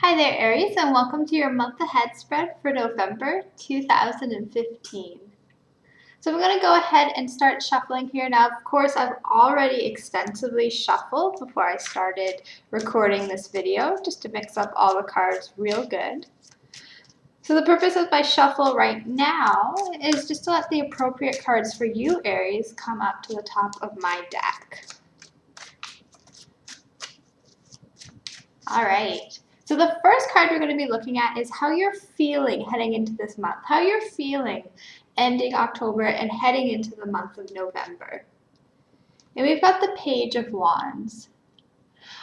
Hi there, Aries, and welcome to your month ahead spread for November 2015. So we're going to go ahead and start shuffling here. Now, of course, I've already extensively shuffled before I started recording this video, just to mix up all the cards real good. So the purpose of my shuffle right now is just to let the appropriate cards for you, Aries, come up to the top of my deck. All right. So the first card we're going to be looking at is how you're feeling heading into this month. How you're feeling ending October and heading into the month of November. And we've got the Page of Wands.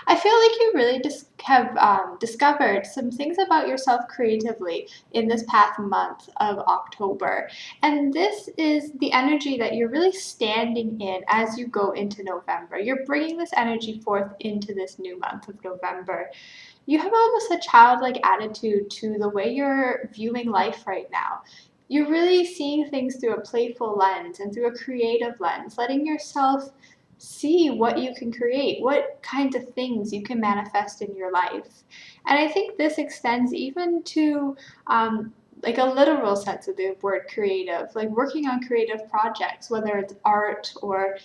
I feel like you really have discovered some things about yourself creatively in this past month of October. And this is the energy that you're really standing in as you go into November. You're bringing this energy forth into this new month of November. You have almost a childlike attitude to the way you're viewing life right now. You're really seeing things through a playful lens and through a creative lens, letting yourself see what you can create, what kinds of things you can manifest in your life. And I think this extends even to like a literal sense of the word creative, like working on creative projects, whether it's art or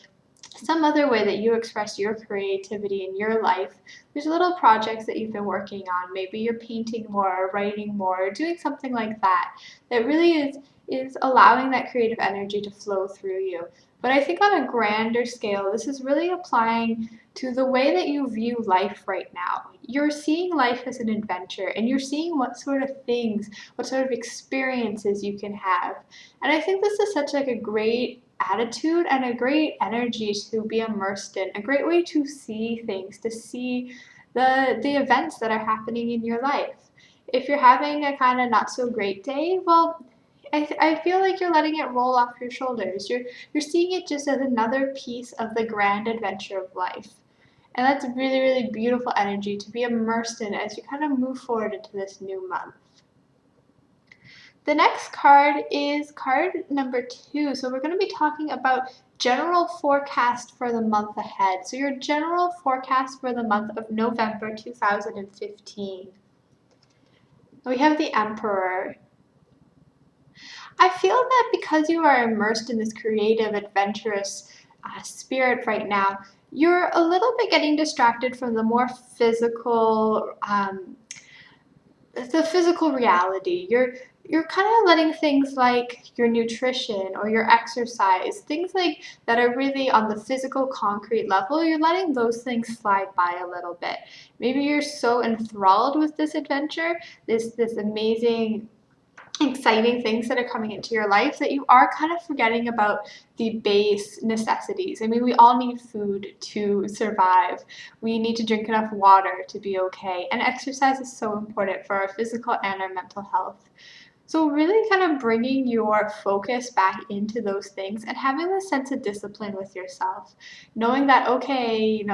some other way that you express your creativity in your life. There's little projects that you've been working on. Maybe you're painting more, writing more, doing something like that that really is allowing that creative energy to flow through you. But I think on a grander scale, this is really applying to the way that you view life right now. You're seeing life as an adventure, and you're seeing what sort of things, what sort of experiences you can have. And I think this is such like a great attitude and a great energy to be immersed in, a great way to see things, to see the events that are happening in your life. If you're having a kind of not so great day, well, I feel like you're letting it roll off your shoulders. You're seeing it just as another piece of the grand adventure of life. And that's really, really beautiful energy to be immersed in as you kind of move forward into this new month. The next card is card number 2. So we're going to be talking about general forecast for the month ahead. So your general forecast for the month of November 2015. We have the Emperor. I feel that because you are immersed in this creative, adventurous spirit right now, you're a little bit getting distracted from the more physical, the physical reality. You're kind of letting things like your nutrition or your exercise, things like that are really on the physical concrete level, you're letting those things slide by a little bit. Maybe you're so enthralled with this adventure, this amazing exciting things that are coming into your life that you are kind of forgetting about the base necessities. I mean, we all need food to survive. We need to drink enough water to be okay. And exercise is so important for our physical and our mental health. So really kind of bringing your focus back into those things and having this sense of discipline with yourself. Knowing that, okay,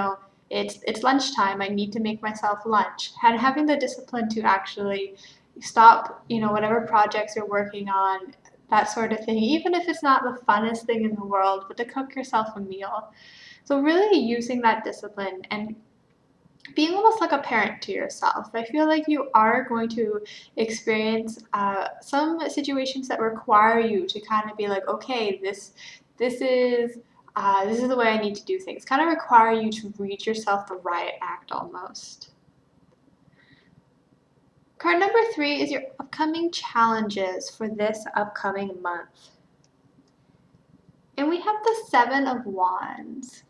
it's lunchtime, I need to make myself lunch. And having the discipline to actually stop, whatever projects you're working on, that sort of thing, even if it's not the funnest thing in the world, but to cook yourself a meal. So really using that discipline and being almost like a parent to yourself. I feel like you are going to experience some situations that require you to kind of be like, okay, this is the way I need to do things. Kind of require you to read yourself the riot act almost. Card number 3 is your upcoming challenges for this upcoming month. And we have the 7 of Wands.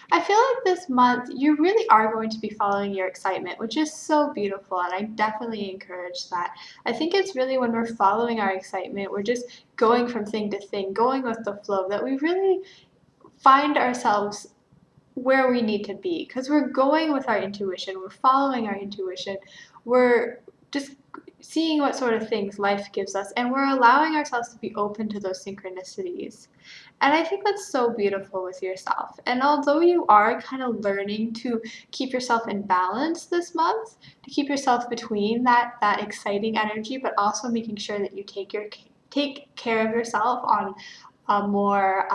I feel like this month you really are going to be following your excitement, which is so beautiful, and I definitely encourage that. I think it's really when we're following our excitement, we're just going from thing to thing, going with the flow, that we really find ourselves where we need to be, because we're going with our intuition, we're following our intuition, we're just seeing what sort of things life gives us, and we're allowing ourselves to be open to those synchronicities. And I think that's so beautiful with yourself. And although you are kind of learning to keep yourself in balance this month, to keep yourself between that exciting energy, but also making sure that you take care of yourself on a more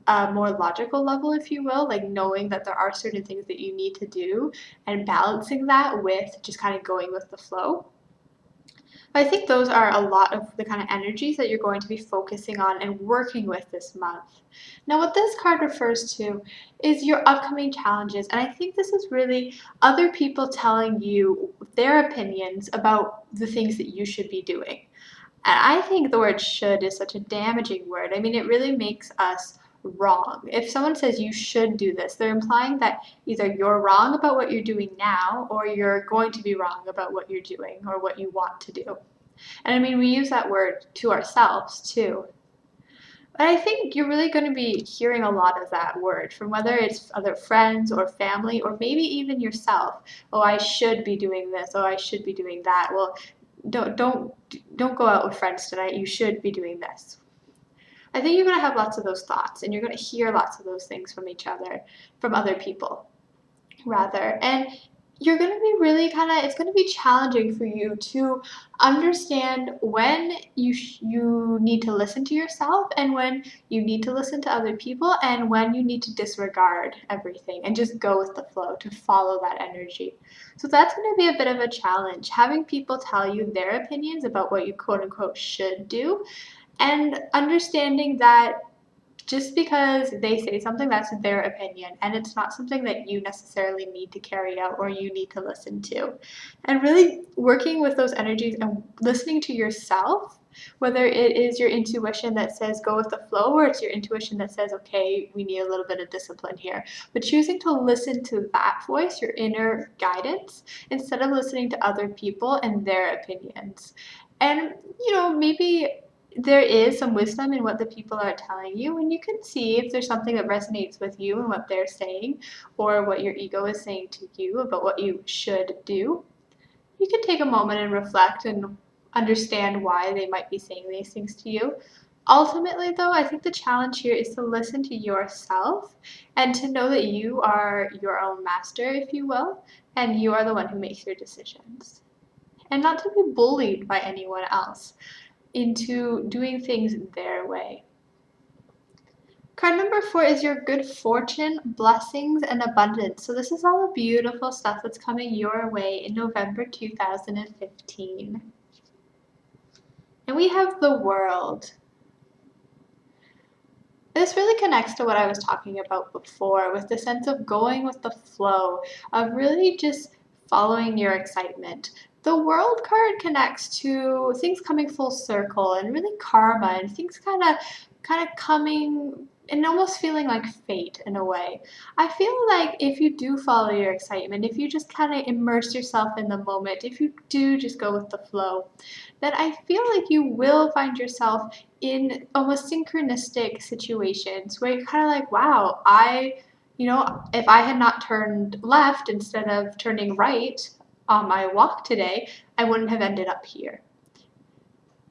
a more logical level, if you will, like knowing that there are certain things that you need to do and balancing that with just kind of going with the flow. I think those are a lot of the kind of energies that you're going to be focusing on and working with this month. Now, what this card refers to is your upcoming challenges, and I think this is really other people telling you their opinions about the things that you should be doing. And I think the word should is such a damaging word. I mean, it really makes us wrong. If someone says you should do this, they're implying that either you're wrong about what you're doing now or you're going to be wrong about what you're doing or what you want to do. And I mean, we use that word to ourselves too. But I think you're really going to be hearing a lot of that word from whether it's other friends or family or maybe even yourself. Oh, I should be doing this. Oh, I should be doing that. Well, don't go out with friends tonight. You should be doing this. I think you're going to have lots of those thoughts and you're going to hear lots of those things from each other, from other people rather. And you're going to be really it's going to be challenging for you to understand when you need to listen to yourself and when you need to listen to other people and when you need to disregard everything and just go with the flow to follow that energy. So that's going to be a bit of a challenge, having people tell you their opinions about what you quote unquote should do and understanding that just because they say something, that's their opinion, and it's not something that you necessarily need to carry out or you need to listen to. And really working with those energies and listening to yourself, whether it is your intuition that says go with the flow, or it's your intuition that says, okay, we need a little bit of discipline here. But choosing to listen to that voice, your inner guidance, instead of listening to other people and their opinions. And, maybe there is some wisdom in what the people are telling you, and you can see if there's something that resonates with you and what they're saying, or what your ego is saying to you about what you should do. You can take a moment and reflect and understand why they might be saying these things to you. Ultimately, though, I think the challenge here is to listen to yourself and to know that you are your own master, if you will, and you are the one who makes your decisions. And not to be bullied by anyone else into doing things their way. Card number 4 is your good fortune, blessings, and abundance. So this is all the beautiful stuff that's coming your way in November 2015. And we have the world. This really connects to what I was talking about before with the sense of going with the flow, of really just following your excitement. The world card connects to things coming full circle and really karma and things kind of coming and almost feeling like fate in a way. I feel like if you do follow your excitement, if you just kind of immerse yourself in the moment, if you do just go with the flow, then I feel like you will find yourself in almost synchronistic situations where you're kind of like, wow, if I had not turned left instead of turning right on my walk today, I wouldn't have ended up here.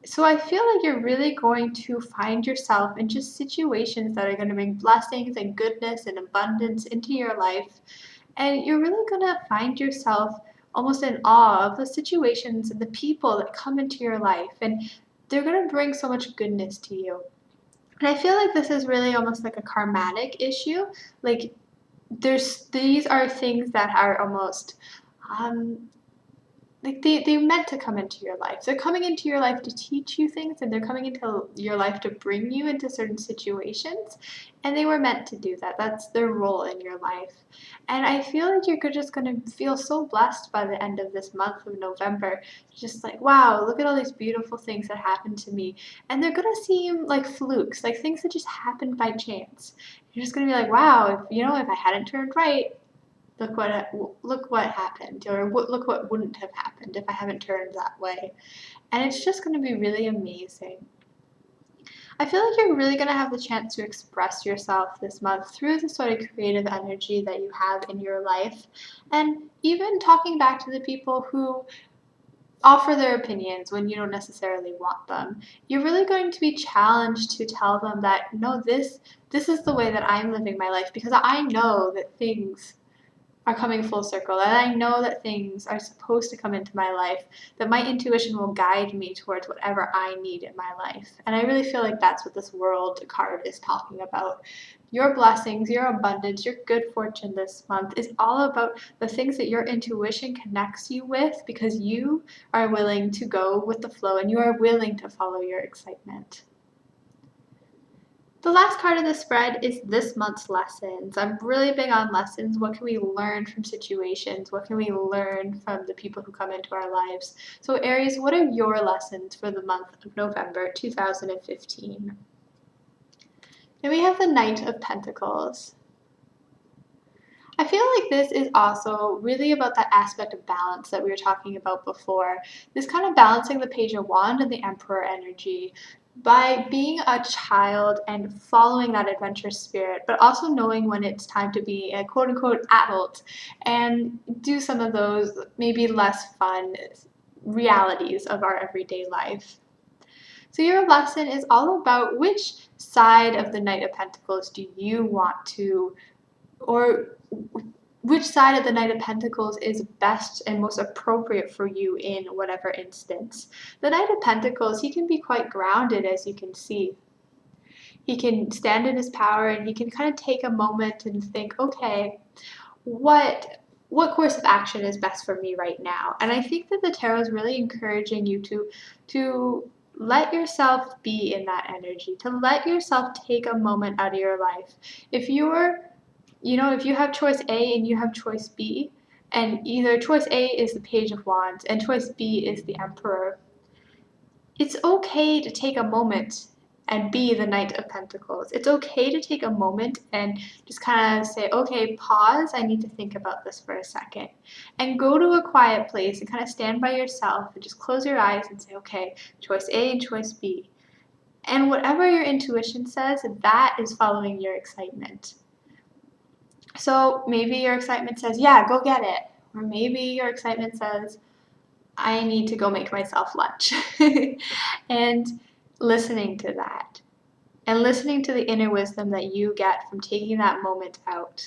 So I feel like you're really going to find yourself in just situations that are going to bring blessings and goodness and abundance into your life. And you're really going to find yourself almost in awe of the situations and the people that come into your life. And they're going to bring so much goodness to you. And I feel like this is really almost like a karmatic issue. Like these are things that are almost um, like they're meant to come into your life. They're coming into your life to teach you things and they're coming into your life to bring you into certain situations. And they were meant to do that. That's their role in your life. And I feel like you're just going to feel so blessed by the end of this month of November. Just like, wow, look at all these beautiful things that happened to me. And they're going to seem like flukes, like things that just happened by chance. You're just going to be like, wow, if I hadn't turned right, look what happened, or look what wouldn't have happened if I haven't turned that way. And it's just going to be really amazing. I feel like you're really going to have the chance to express yourself this month through the sort of creative energy that you have in your life. And even talking back to the people who offer their opinions when you don't necessarily want them. You're really going to be challenged to tell them that, no, this is the way that I'm living my life because I know that things are coming full circle, and I know that things are supposed to come into my life, that my intuition will guide me towards whatever I need in my life. And I really feel like that's what this world card is talking about. Your blessings, your abundance, your good fortune this month is all about the things that your intuition connects you with, because you are willing to go with the flow and you are willing to follow your excitement. The last card of the spread is this month's lessons. I'm really big on lessons. What can we learn from situations? What can we learn from the people who come into our lives? So Aries, what are your lessons for the month of November 2015? And we have the Knight of Pentacles. I feel like this is also really about that aspect of balance that we were talking about before. This kind of balancing the Page of Wands and the Emperor energy by being a child and following that adventurous spirit, but also knowing when it's time to be a quote unquote adult and do some of those maybe less fun realities of our everyday life. So your lesson is all about which side of the Knight of Pentacles do you want to, or which side of the Knight of Pentacles is best and most appropriate for you in whatever instance. The Knight of Pentacles, he can be quite grounded, as you can see. He can stand in his power and he can kind of take a moment and think, okay, what course of action is best for me right now? And I think that the tarot is really encouraging you to let yourself be in that energy, to let yourself take a moment out of your life. If you have choice A and you have choice B, and either choice A is the Page of Wands and choice B is the Emperor, it's okay to take a moment and be the Knight of Pentacles. It's okay to take a moment and just kind of say, okay, pause, I need to think about this for a second. And go to a quiet place and kind of stand by yourself and just close your eyes and say, okay, choice A and choice B. And whatever your intuition says, that is following your excitement. So maybe your excitement says, yeah, go get it. Or maybe your excitement says, I need to go make myself lunch. And listening to that. And listening to the inner wisdom that you get from taking that moment out.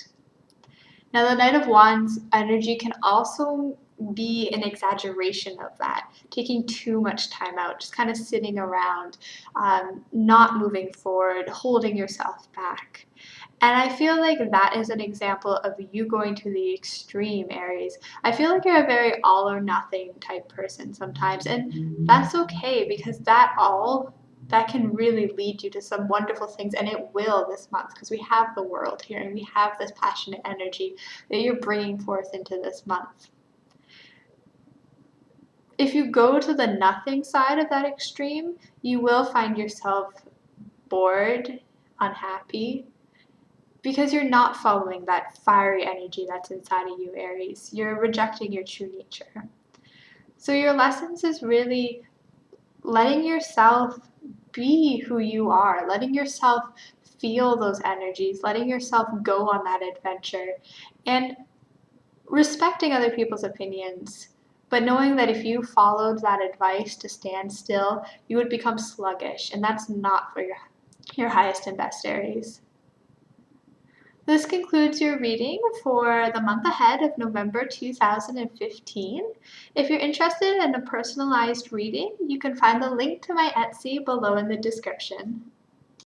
Now, the Knight of Wands energy can also be an exaggeration of that, taking too much time out, just kind of sitting around, not moving forward, holding yourself back. And I feel like that is an example of you going to the extreme, Aries. I feel like you're a very all or nothing type person sometimes, and that's okay, because that can really lead you to some wonderful things, and it will this month, because we have the world here and we have this passionate energy that you're bringing forth into this month. If you go to the nothing side of that extreme, you will find yourself bored, unhappy, because you're not following that fiery energy that's inside of you, Aries. You're rejecting your true nature. So your lessons is really letting yourself be who you are, letting yourself feel those energies, letting yourself go on that adventure, and respecting other people's opinions, but knowing that if you followed that advice to stand still, you would become sluggish, and that's not for your highest and best, Aries. This concludes your reading for the month ahead of November 2015. If you're interested in a personalized reading, you can find the link to my Etsy below in the description.